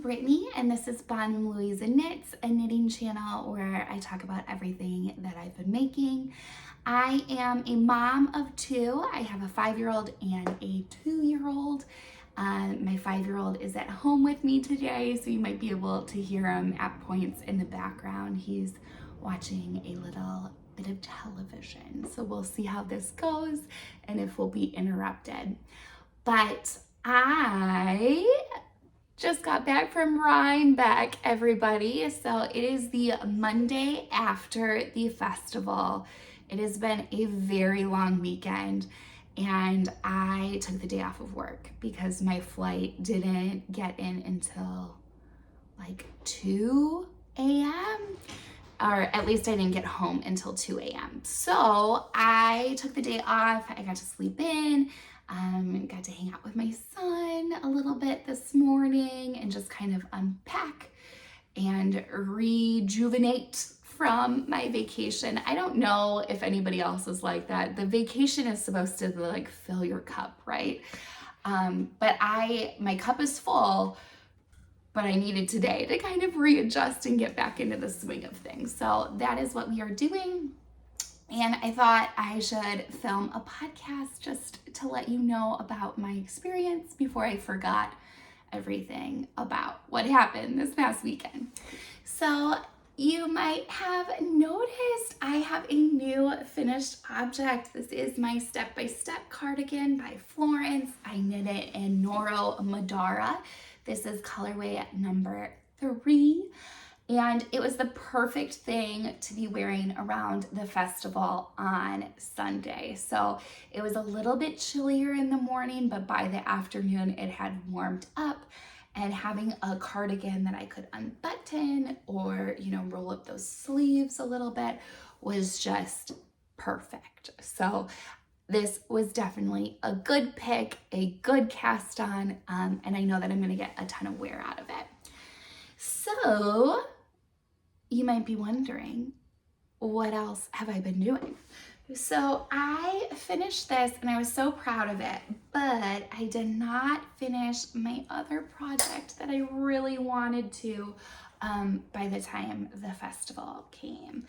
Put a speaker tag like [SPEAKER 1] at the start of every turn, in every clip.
[SPEAKER 1] Brittany, and this is Bon Louisa Knits, a knitting channel where I talk about everything that I've been making. I am a mom of two. I have a 5-year-old and a 2-year-old. My 5-year-old is at home with me today, so you might be able to hear him at points in the background. He's watching a little bit of television, so we'll see how this goes and if we'll be interrupted. But I just got back from Rhinebeck, everybody. So it is the Monday after the festival. It has been a very long weekend, and I took the day off of work because my flight didn't get in until like 2 a.m. or at least I didn't get home until 2 a.m. So I took the day off. I got to sleep in. Got to hang out with my son a little bit this morning and just kind of unpack and rejuvenate from my vacation. I don't know if anybody else is like that. The vacation is supposed to like fill your cup, right? But my cup is full, but I needed today to kind of readjust and get back into the swing of things. So that is what we are doing. And I thought I should film a podcast just to let you know about my experience before I forgot everything about what happened this past weekend. So you might have noticed I have a new finished object. This is my step-by-step cardigan by Florence. I knit it in Noro Madara. This is colorway number 3. And it was the perfect thing to be wearing around the festival on Sunday. So it was a little bit chillier in the morning, but by the afternoon it had warmed up, and having a cardigan that I could unbutton or, roll up those sleeves a little bit was just perfect. So this was definitely a good pick, a good cast on, and I know that I'm gonna get a ton of wear out of it. So you might be wondering, what else have I been doing? So I finished this and I was so proud of it, but I did not finish my other project that I really wanted to by the time the festival came.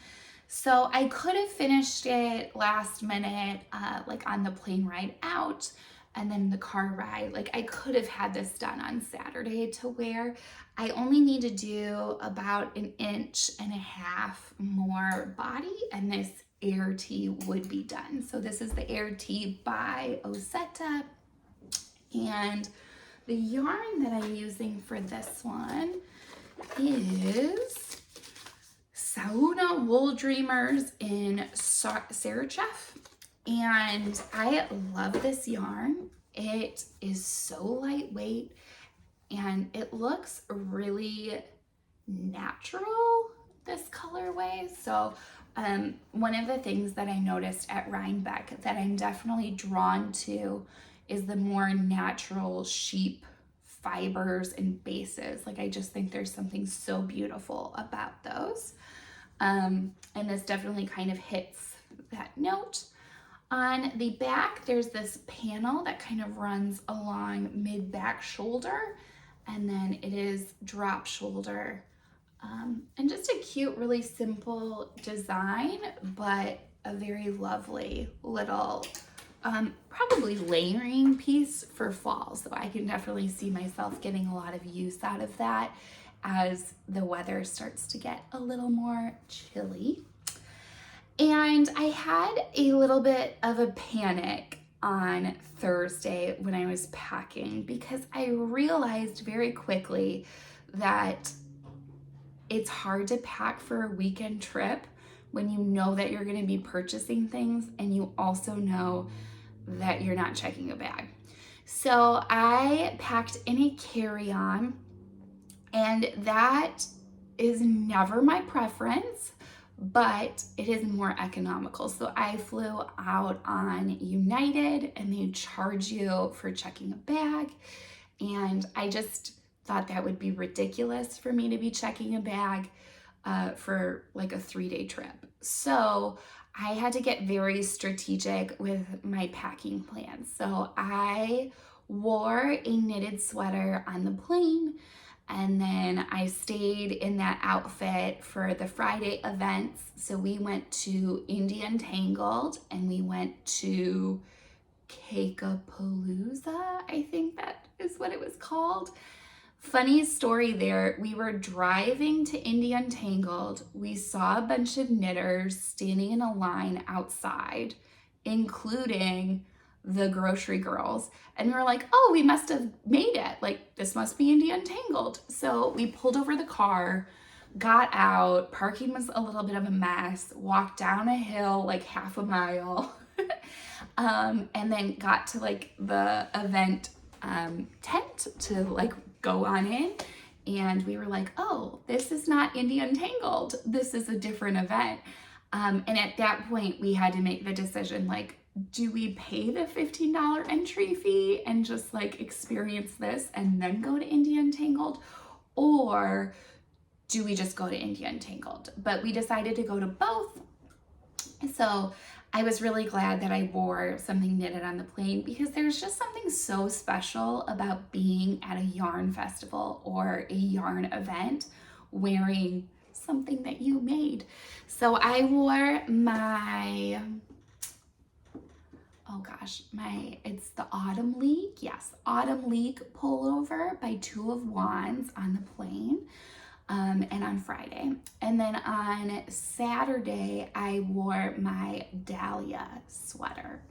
[SPEAKER 1] So I could have finished it last minute, like on the plane ride out, and then the car ride. Like I could have had this done on Saturday to wear. I only need to do about 1.5 inches more body, and this Air Tee would be done. So this is the Air Tee by Osetta, and the yarn that I'm using for this one is Sauna Wool Dreamers in Sarajevo. And I love this yarn. It is so lightweight and it looks really natural, this colorway. So one of the things that I noticed at Rhinebeck that I'm definitely drawn to is the more natural sheep fibers and bases. Like I just think there's something so beautiful about those. And this definitely kind of hits that note. On the back, there's this panel that kind of runs along mid-back shoulder, and then it is drop shoulder. And just a cute, really simple design, but a very lovely little, probably layering piece for fall. So I can definitely see myself getting a lot of use out of that as the weather starts to get a little more chilly. And I had a little bit of a panic on Thursday when I was packing because I realized very quickly that it's hard to pack for a weekend trip when you know that you're going to be purchasing things and you also know that you're not checking a bag. So I packed in a carry-on, and that is never my preference, but it is more economical. So I flew out on United and they charge you for checking a bag. And I just thought that would be ridiculous for me to be checking a bag for like a 3-day trip. So I had to get very strategic with my packing plans. So I wore a knitted sweater on the plane. And then I stayed in that outfit for the Friday events. So we went to Indian Tangled and we went to Cakapalooza, I think that is what it was called. Funny story there, we were driving to Indian Tangled. We saw a bunch of knitters standing in a line outside, including the grocery girls. And we were like, oh, we must have made it. Like, this must be Indian Tangled. So we pulled over the car, got out, parking was a little bit of a mess, walked down a hill like half a mile, and then got to like the event tent to like go on in. And we were like, oh, this is not Indian Tangled. This is a different event. And at that point, we had to make the decision, like, do we pay the $15 entry fee and just like experience this and then go to Indian Tangled? Or do we just go to Indian Tangled? But we decided to go to both. So I was really glad that I wore something knitted on the plane, because there's just something so special about being at a yarn festival or a yarn event wearing something that you made. So I wore my, oh gosh, it's the Autumn League. Yes, Autumn League pullover by Two of Wands on the plane. And on Friday. And then on Saturday, I wore my Dahlia sweater.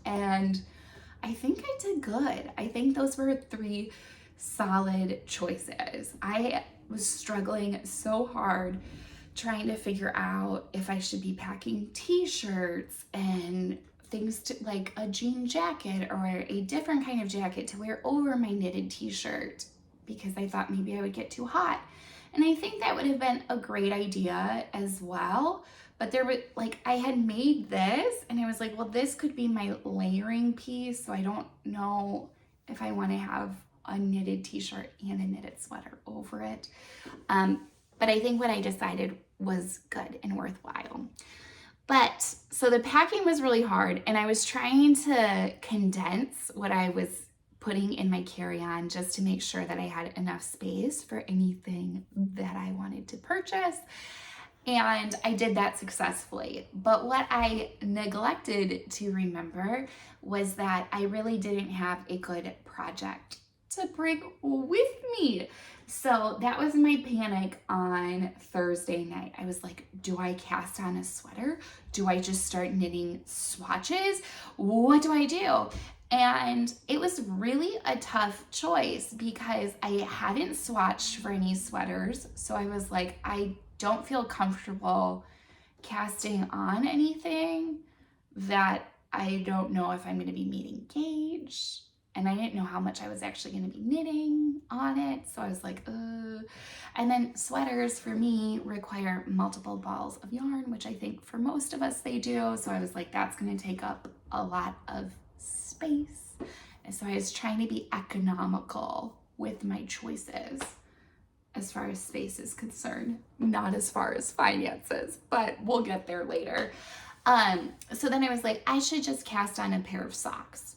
[SPEAKER 1] And I think I did good. I think those were 3 solid choices. I was struggling so hard trying to figure out if I should be packing t-shirts and things to like a jean jacket or a different kind of jacket to wear over my knitted t-shirt, because I thought maybe I would get too hot. And I think that would have been a great idea as well. But there was like, I had made this and I was like, well, this could be my layering piece. So I don't know if I want to have a knitted t-shirt and a knitted sweater over it. But I think what I decided was good and worthwhile. But so the packing was really hard, and I was trying to condense what I was putting in my carry-on just to make sure that I had enough space for anything that I wanted to purchase. And I did that successfully. But what I neglected to remember was that I really didn't have a good project to bring with me. So that was my panic on Thursday night. I was like, do I cast on a sweater? Do I just start knitting swatches? What do I do? And it was really a tough choice because I hadn't swatched for any sweaters. So I was like, I don't feel comfortable casting on anything that I don't know if I'm going to be meeting gauge. And I didn't know how much I was actually going to be knitting on it. So I was like, And then sweaters for me require multiple balls of yarn, which I think for most of us they do. So I was like, that's going to take up a lot of space. And so I was trying to be economical with my choices as far as space is concerned, not as far as finances, but we'll get there later. So then I was like, I should just cast on a pair of socks.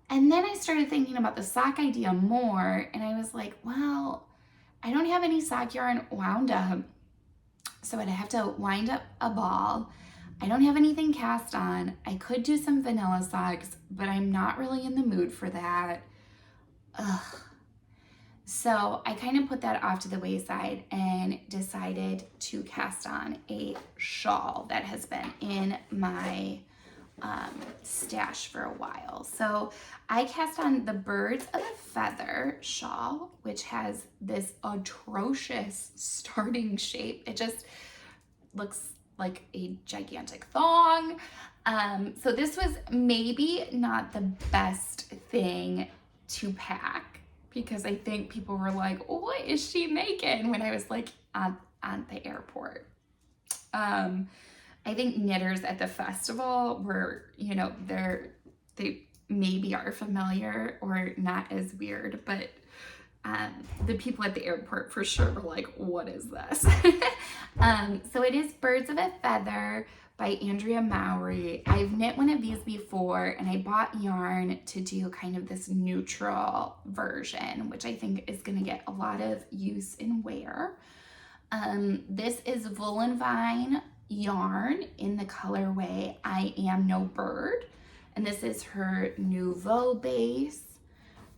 [SPEAKER 1] And then I started thinking about the sock idea more, and I was like, well, I don't have any sock yarn wound up, so I'd have to wind up a ball. I don't have anything cast on. I could do some vanilla socks, but I'm not really in the mood for that. So I kind of put that off to the wayside and decided to cast on a shawl that has been in my stash for a while. So I cast on the Birds of a Feather shawl, which has this atrocious starting shape. It just looks like a gigantic thong. So this was maybe not the best thing to pack, because I think people were like, what is she making, when I was like on the airport. I think knitters at the festival were, you know, they maybe are familiar or not as weird, but the people at the airport for sure were like, what is this? So it is Birds of a Feather by Andrea Mowry. I've knit one of these before, and I bought yarn to do kind of this neutral version, which I think is going to get a lot of use and wear. This is Woolen Vine yarn in the colorway I Am No Bird, and this is her Nouveau base,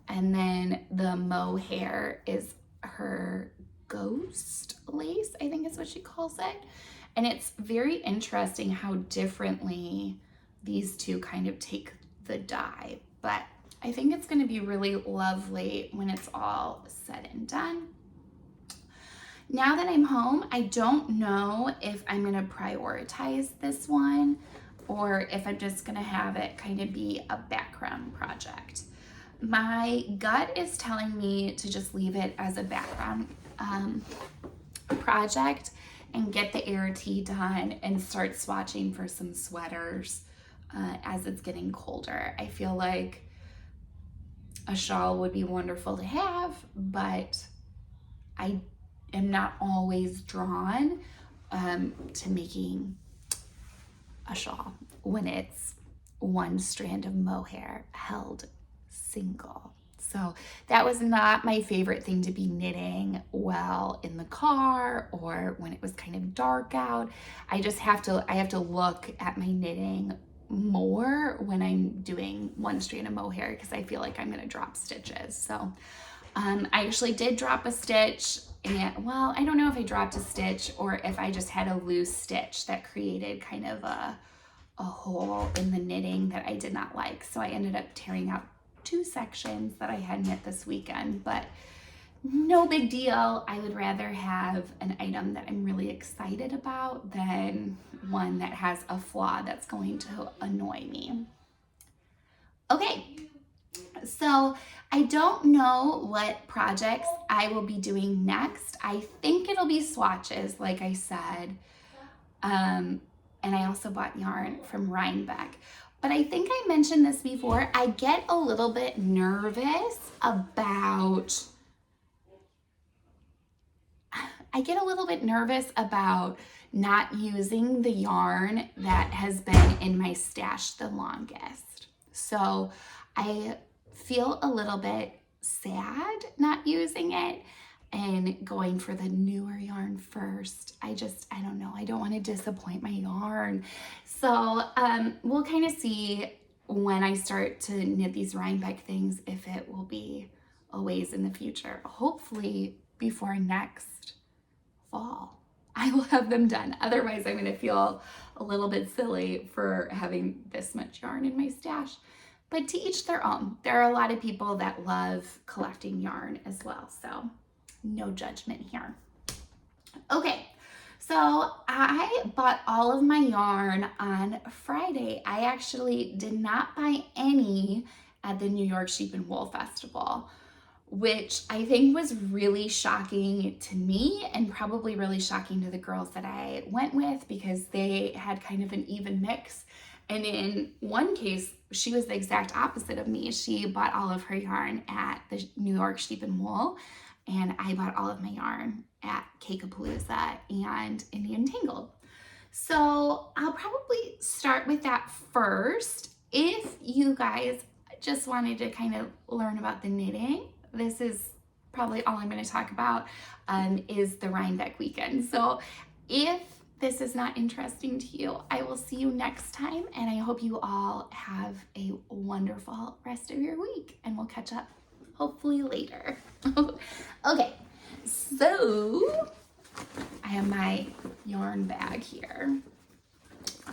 [SPEAKER 1] and then the mohair is her Ghost lace, I think is what she calls it. And it's very interesting how differently these two kind of take the dye, but I think it's going to be really lovely when it's all said and done. Now that I'm home, I don't know if I'm going to prioritize this one or if I'm just going to have it kind of be a background project. My gut is telling me to just leave it as a background project and get the air tea done and start swatching for some sweaters as it's getting colder. I feel like a shawl would be wonderful to have, but I am not always drawn to making a shawl when it's one strand of mohair held single. So that was not my favorite thing to be knitting while in the car or when it was kind of dark out. I have to look at my knitting more when I'm doing one strand of mohair because I feel like I'm going to drop stitches. So I actually did drop a stitch, and well, I don't know if I dropped a stitch or if I just had a loose stitch that created kind of a hole in the knitting that I did not like. So I ended up tearing out 2 sections that I had knit this weekend, but no big deal. I would rather have an item that I'm really excited about than one that has a flaw that's going to annoy me. Okay, so I don't know what projects I will be doing next. I think it'll be swatches, like I said, and I also bought yarn from Rhinebeck. But I think I mentioned this before, I get a little bit nervous about not using the yarn that has been in my stash the longest. So I feel a little bit sad not using it and going for the newer yarn first. I don't know. I don't want to disappoint my yarn. So we'll kind of see when I start to knit these Rhinebeck things if it will be a ways in the future. Hopefully before next fall, I will have them done. Otherwise, I'm going to feel a little bit silly for having this much yarn in my stash. But to each their own. There are a lot of people that love collecting yarn as well. So no judgment here. Okay, so I bought all of my yarn on Friday. I actually did not buy any at the New York Sheep and Wool Festival, which I think was really shocking to me and probably really shocking to the girls that I went with because they had kind of an even mix. And in one case, she was the exact opposite of me. She bought all of her yarn at the New York Sheep and Wool, and I bought all of my yarn at Cakapalooza and Indian Tangled. So I'll probably start with that first. If you guys just wanted to kind of learn about the knitting, this is probably all I'm going to talk about is the Rhinebeck weekend. So if this is not interesting to you, I will see you next time, and I hope you all have a wonderful rest of your week, and we'll catch up hopefully later. Okay, so I have my yarn bag here.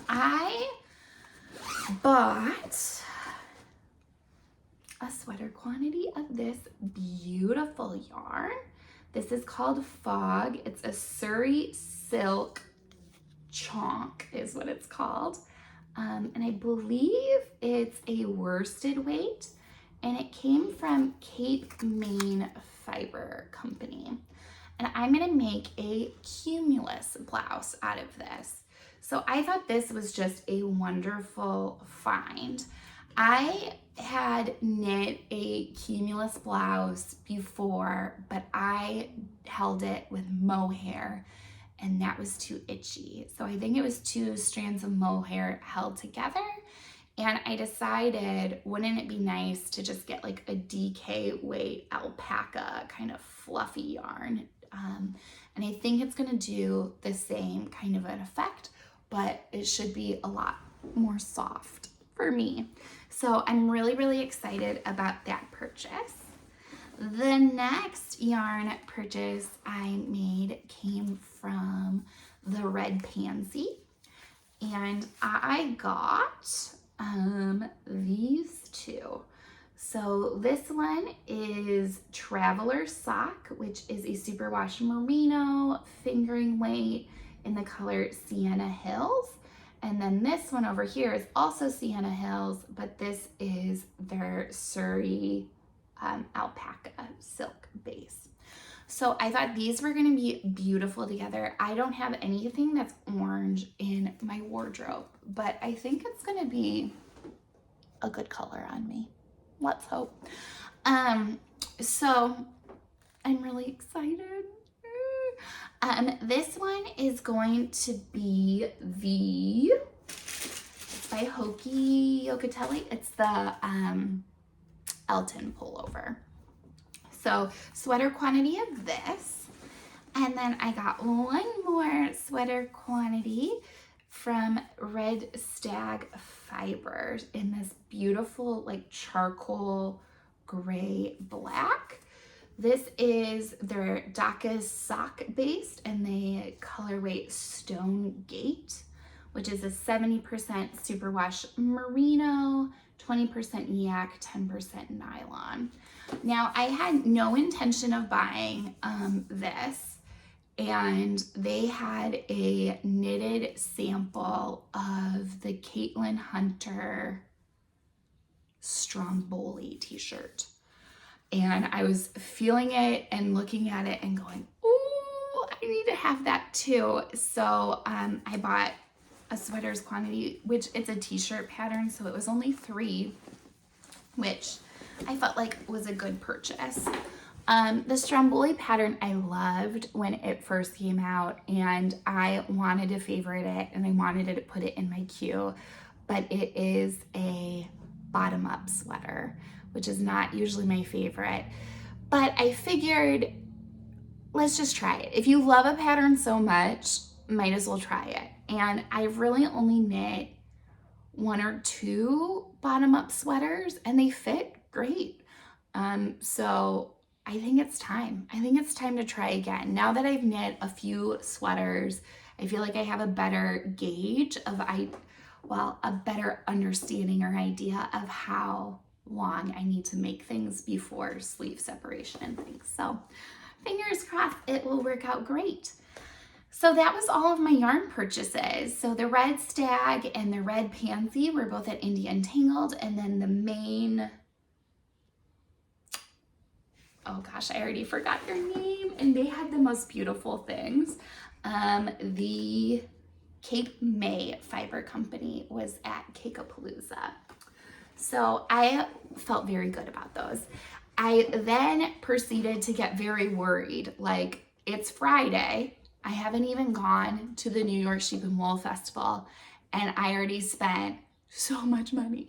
[SPEAKER 1] I bought a sweater quantity of this beautiful yarn. This is called Fog. It's a Surrey silk chonk is what it's called. And I believe it's a worsted weight, and it came from Cape Maine Fiber Company. And I'm gonna make a Cumulus blouse out of this. So I thought this was just a wonderful find. I had knit a Cumulus blouse before, but I held it with mohair and that was too itchy. So I think it was 2 strands of mohair held together. And I decided, wouldn't it be nice to just get like a DK weight alpaca kind of fluffy yarn? And I think it's gonna do the same kind of an effect, but it should be a lot more soft for me. So I'm really, really excited about that purchase. The next yarn purchase I made came from the Red Pansy, and I got these 2. So this one is Traveler Sock, which is a superwash merino fingering weight in the color Sienna Hills. And then this one over here is also Sienna Hills, but this is their Surrey alpaca silk base. So I thought these were gonna be beautiful together. I don't have anything that's orange in my wardrobe, but I think it's gonna be a good color on me. Let's hope. So I'm really excited. This one is going to be it's by Hoki Yokoteli. It's the Elton Pullover. So sweater quantity of this. And then I got one more sweater quantity from Red Stag Fibers in this beautiful like charcoal gray black. This is their Dhaka sock based and the colorway Stone Gate, which is a 70% superwash merino, 20% yak, 10% nylon. Now I had no intention of buying this, and they had a knitted sample of the Caitlin Hunter Stromboli t-shirt. And I was feeling it and looking at it and going, ooh, I need to have that too. So I bought a sweaters quantity, which it's a t-shirt pattern, so it was only 3, which I felt like was a good purchase. The Stromboli pattern I loved when it first came out, and I wanted to favorite it and I wanted to put it in my queue, but it is a bottom-up sweater, which is not usually my favorite. But I figured, let's just try it. If you love a pattern so much, might as well try it. And I've really only knit 1 or 2 bottom-up sweaters, and they fit great. So I think it's time. I think it's time to try again. Now that I've knit a few sweaters, I feel like I have a better gauge of, a better understanding or idea of how long I need to make things before sleeve separation and things. So fingers crossed it will work out great. So that was all of my yarn purchases. So the Red Stag and the Red Pansy were both at Indie Untangled, and then the main, oh gosh, I already forgot their name, and they had the most beautiful things. The Cape May Fiber Company was at Cakeapalooza. So I felt very good about those. I then proceeded to get very worried. Like, it's Friday. I haven't even gone to the New York Sheep and Wool Festival, and I already spent so much money.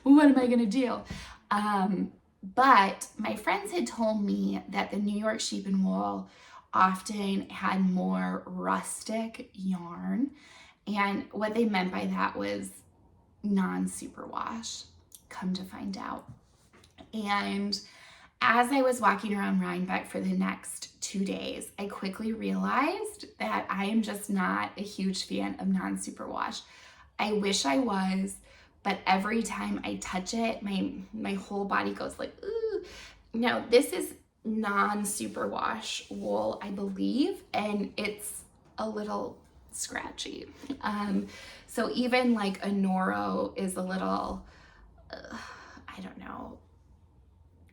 [SPEAKER 1] What am I gonna do? But my friends had told me that the New York Sheep and Wool often had more rustic yarn, and what they meant by that was non-superwash, come to find out. And as I was walking around Rhinebeck for the next 2 days, I quickly realized that I am just not a huge fan of non-superwash. I wish I was, but every time I touch it, my whole body goes like, ooh. Now, this is non-superwash wool, I believe, and it's a little scratchy. So even like a Noro is a little, I don't know,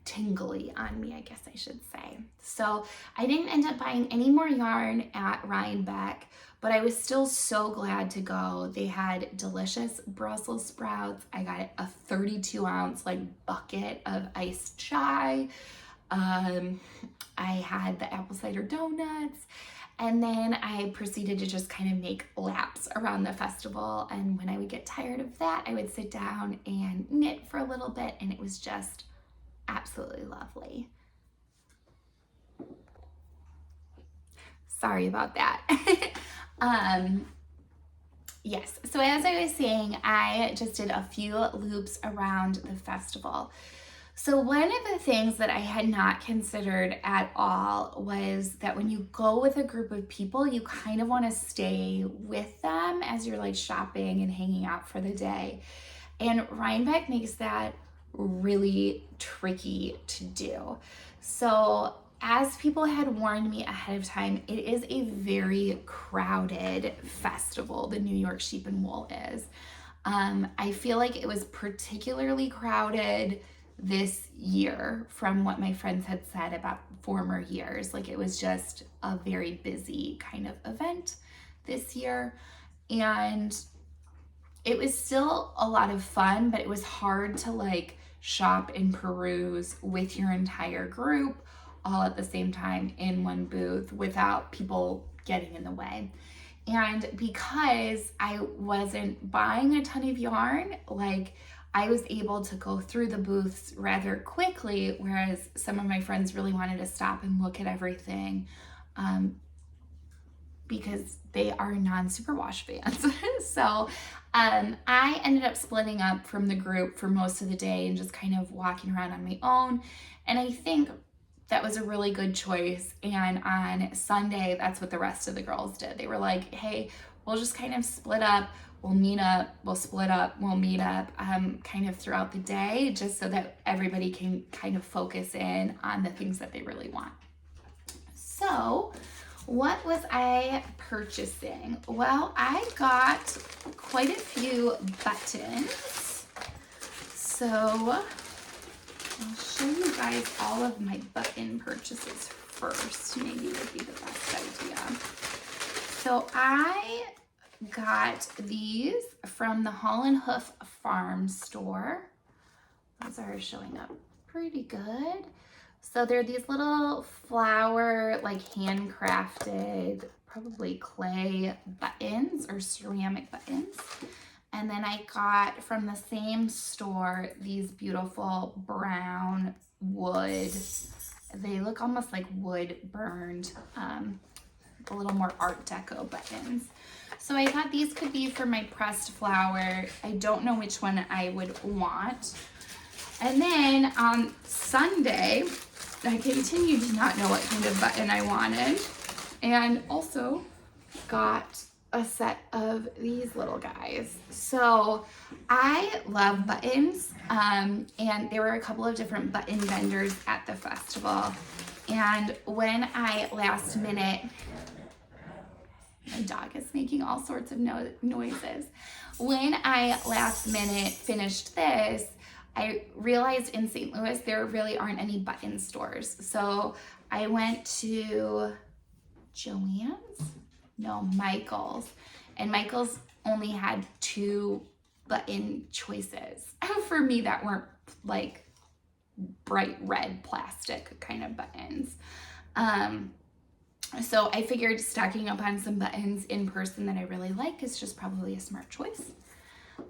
[SPEAKER 1] tingly on me, I guess I should say. So I didn't end up buying any more yarn at Rhinebeck, but I was still so glad to go. They had delicious Brussels sprouts. I got a 32-ounce like bucket of iced chai. I had the apple cider donuts, And then I proceeded to just kind of make laps around the festival. And when I would get tired of that, I would sit down and knit for a little bit, and it was just absolutely lovely. Sorry about that. Yes, so as I was saying, I just did a few loops around the festival. So one of the things that I had not considered at all was that when you go with a group of people, you kind of want to stay with them as you're like shopping and hanging out for the day. And Rhinebeck makes that really tricky to do. So as people had warned me ahead of time, it is a very crowded festival, the New York Sheep and Wool is. I feel like it was particularly crowded this year from what my friends had said about former years. Like it was just a very busy kind of event this year. And it was still a lot of fun, but it was hard to like shop and peruse with your entire group all at the same time in one booth without people getting in the way. And because I wasn't buying a ton of yarn, like I was able to go through the booths rather quickly, whereas some of my friends really wanted to stop and look at everything because they are non-superwash fans. So I ended up splitting up from the group for most of the day and just kind of walking around on my own. And I think that was a really good choice. And on Sunday, that's what the rest of the girls did. They were like, hey, we'll just kind of split up. We'll meet up, we'll split up, we'll meet up kind of throughout the day, just so that everybody can kind of focus in on the things that they really want. So what was I purchasing? Well, I got quite a few buttons. So I'll show you guys all of my button purchases first. Maybe would be the best idea. So I got these from the Hall and Hoof Farm store. Those are showing up pretty good. So they're these little flower, like handcrafted, probably clay buttons or ceramic buttons. And then I got from the same store these beautiful brown wood. They look almost like wood burned, a little more Art Deco buttons. So I thought these could be for my pressed flower. I don't know which one I would want. And then on Sunday, I continued to not know what kind of button I wanted, and also got a set of these little guys. So I love buttons, and there were a couple of different button vendors at the festival. And when I last minute, my dog is making all sorts of noises. When I last minute finished this, I realized in St. Louis there really aren't any button stores. So I went to Michael's. And Michael's only had 2 button choices for me that weren't like bright red plastic kind of buttons. So I figured stacking up on some buttons in person that I really like is just probably a smart choice.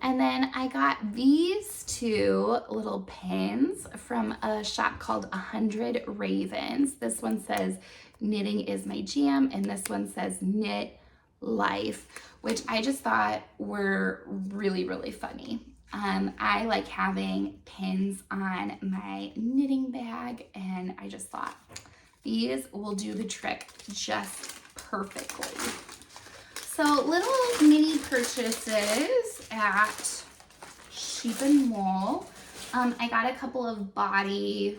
[SPEAKER 1] And then I got these 2 little pins from a shop called 100 Ravens. This one says knitting is my jam, and this one says knit life, which I just thought were really, really funny. I like having pins on my knitting bag, and I just thought these will do the trick just perfectly. So little mini purchases at Sheep and Wool. I got a couple of body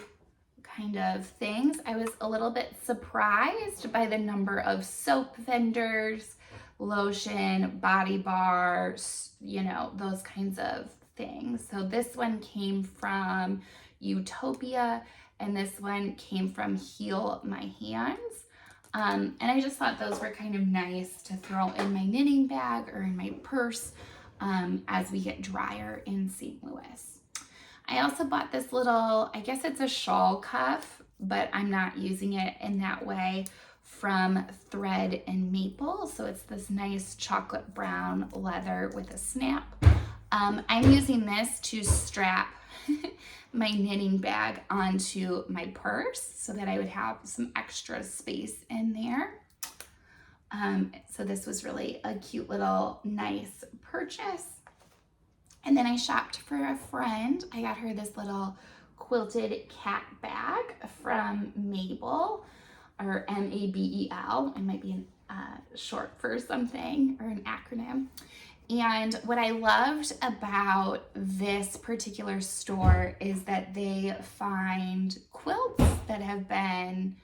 [SPEAKER 1] kind of things. I was a little bit surprised by the number of soap vendors, lotion, body bars, you know, those kinds of things. So this one came from Utopia, and this one came from Heal My Hands. And I just thought those were kind of nice to throw in my knitting bag or in my purse as we get drier in St. Louis. I also bought this little, I guess it's a shawl cuff, but I'm not using it in that way, from Thread and Maple. So it's this nice chocolate brown leather with a snap. I'm using this to strap my knitting bag onto my purse so that I would have some extra space in there. So this was really a cute little nice purchase. And then I shopped for a friend. I got her this little quilted cat bag from Mabel, or Mabel. It might be short for something or an acronym. And what I loved about this particular store is that they find quilts that have been,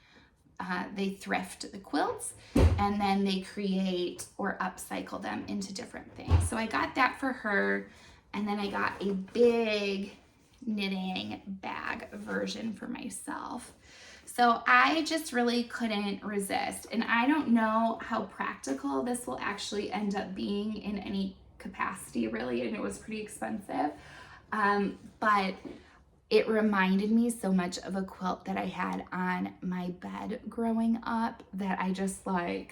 [SPEAKER 1] they thrift the quilts and then they create or upcycle them into different things. So I got that for her, and then I got a big knitting bag version for myself. So I just really couldn't resist. And I don't know how practical this will actually end up being in any capacity, really, and it was pretty expensive. But it reminded me so much of a quilt that I had on my bed growing up that I just I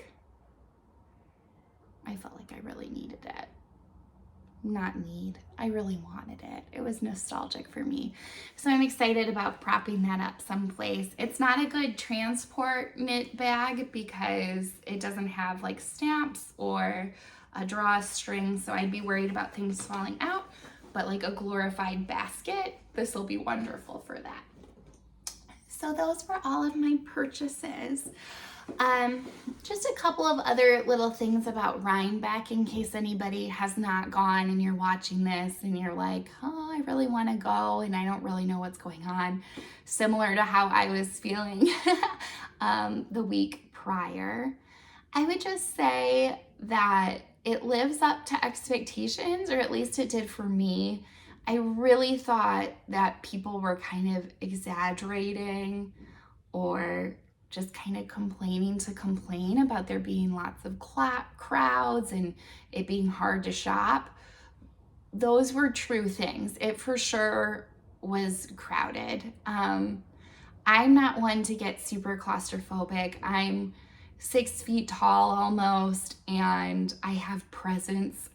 [SPEAKER 1] felt like I really needed it. I really wanted it. It was nostalgic for me. So I'm excited about propping that up someplace. It's not a good transport knit bag because it doesn't have like stamps or a drawstring, so I'd be worried about things falling out, but like a glorified basket, this will be wonderful for that. So those were all of my purchases. Just a couple of other little things about Rhinebeck in case anybody has not gone and you're watching this and you're like, oh, I really want to go and I don't really know what's going on. Similar to how I was feeling the week prior. I would just say that it lives up to expectations, or at least it did for me. I really thought that people were kind of exaggerating or just kind of complaining to complain about there being lots of crowds and it being hard to shop. Those were true things. It for sure was crowded. I'm not one to get super claustrophobic. I'm 6 feet tall almost, and I have presence.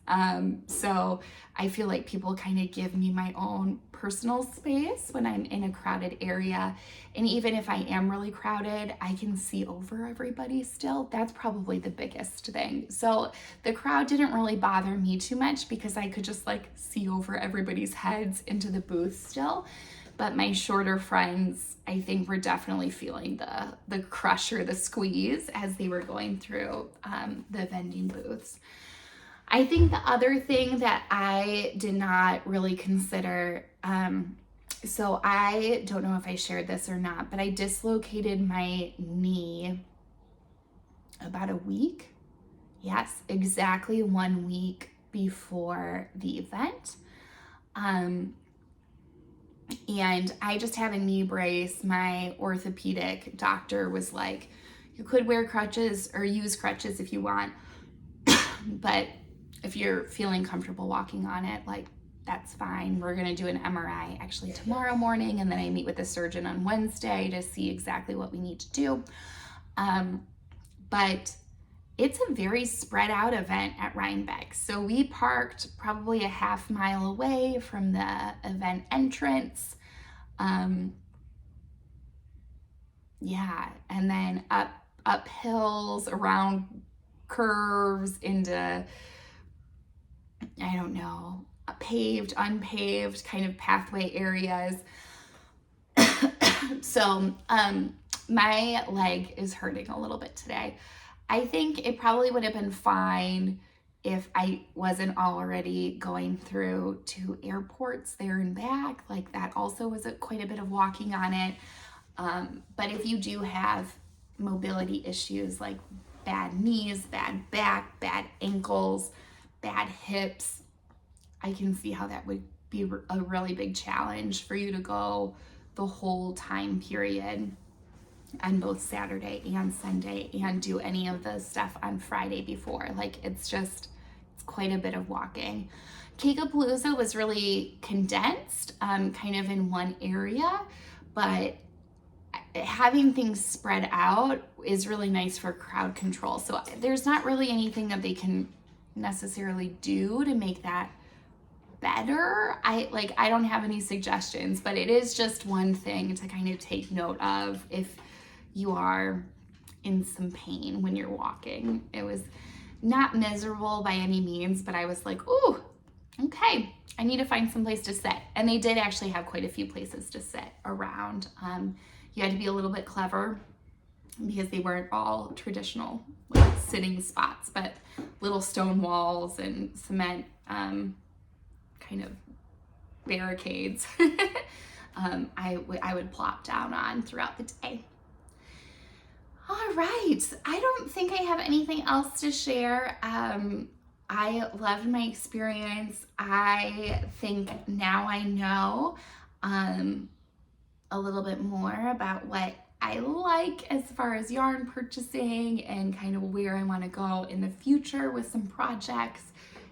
[SPEAKER 1] So I feel like people kind of give me my own personal space when I'm in a crowded area. And even if I am really crowded, I can see over everybody still. That's probably the biggest thing. So the crowd didn't really bother me too much because I could just like see over everybody's heads into the booth still. But my shorter friends, I think, were definitely feeling the crush or the squeeze as they were going through the vending booths. I think the other thing that I did not really consider, so I don't know if I shared this or not, but I dislocated my knee about a week. Yes, exactly 1 week before the event. And I just have a knee brace. My orthopedic doctor was like, you could wear crutches or use crutches if you want, but if you're feeling comfortable walking on it, like that's fine. We're gonna do an MRI actually tomorrow morning, and then I meet with the surgeon on Wednesday to see exactly what we need to do. But it's a very spread out event at Rhinebeck. So we parked probably a half mile away from the event entrance. Yeah, and then up hills, around curves into, I don't know, paved, unpaved kind of pathway areas. So my leg is hurting a little bit today. I think it probably would have been fine if I wasn't already going through 2 airports there and back. Like that also was quite a bit of walking on it. But if you do have mobility issues like bad knees, bad back, bad ankles, bad hips, I can see how that would be a really big challenge for you to go the whole time period on both Saturday and Sunday and do any of the stuff on Friday before. Like it's quite a bit of walking. Cumulus was really condensed, kind of in one area, but having things spread out is really nice for crowd control. So there's not really anything that they can necessarily do to make that better. I don't have any suggestions, but it is just one thing to kind of take note of if you are in some pain when you're walking. It was not miserable by any means, but I was like, ooh, okay, I need to find some place to sit. And they did actually have quite a few places to sit around. You had to be a little bit clever because they weren't all traditional like sitting spots, but little stone walls and cement kind of barricades I would plop down on throughout the day. All right, I don't think I have anything else to share. I loved my experience. I think now I know a little bit more about what I like as far as yarn purchasing and kind of where I want to go in the future with some projects.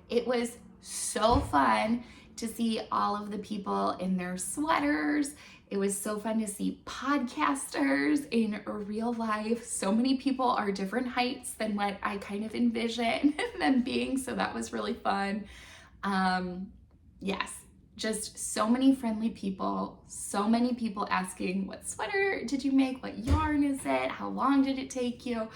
[SPEAKER 1] It was so fun to see all of the people in their sweaters. It was so fun to see podcasters in real life. So many people are different heights than what I kind of envision them being, so that was really fun. Yes, just so many friendly people, so many people asking, what sweater did you make? What yarn is it? How long did it take you?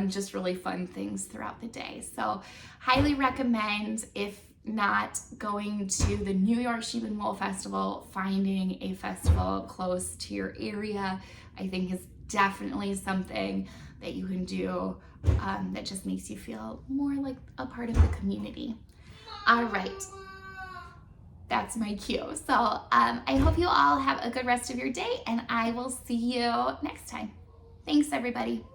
[SPEAKER 1] Just really fun things throughout the day. So highly recommend, if not going to the New York Sheep and Wool Festival, finding a festival close to your area, I think is definitely something that you can do that just makes you feel more like a part of the community. All right, that's my cue. So I hope you all have a good rest of your day, and I will see you next time. Thanks, everybody.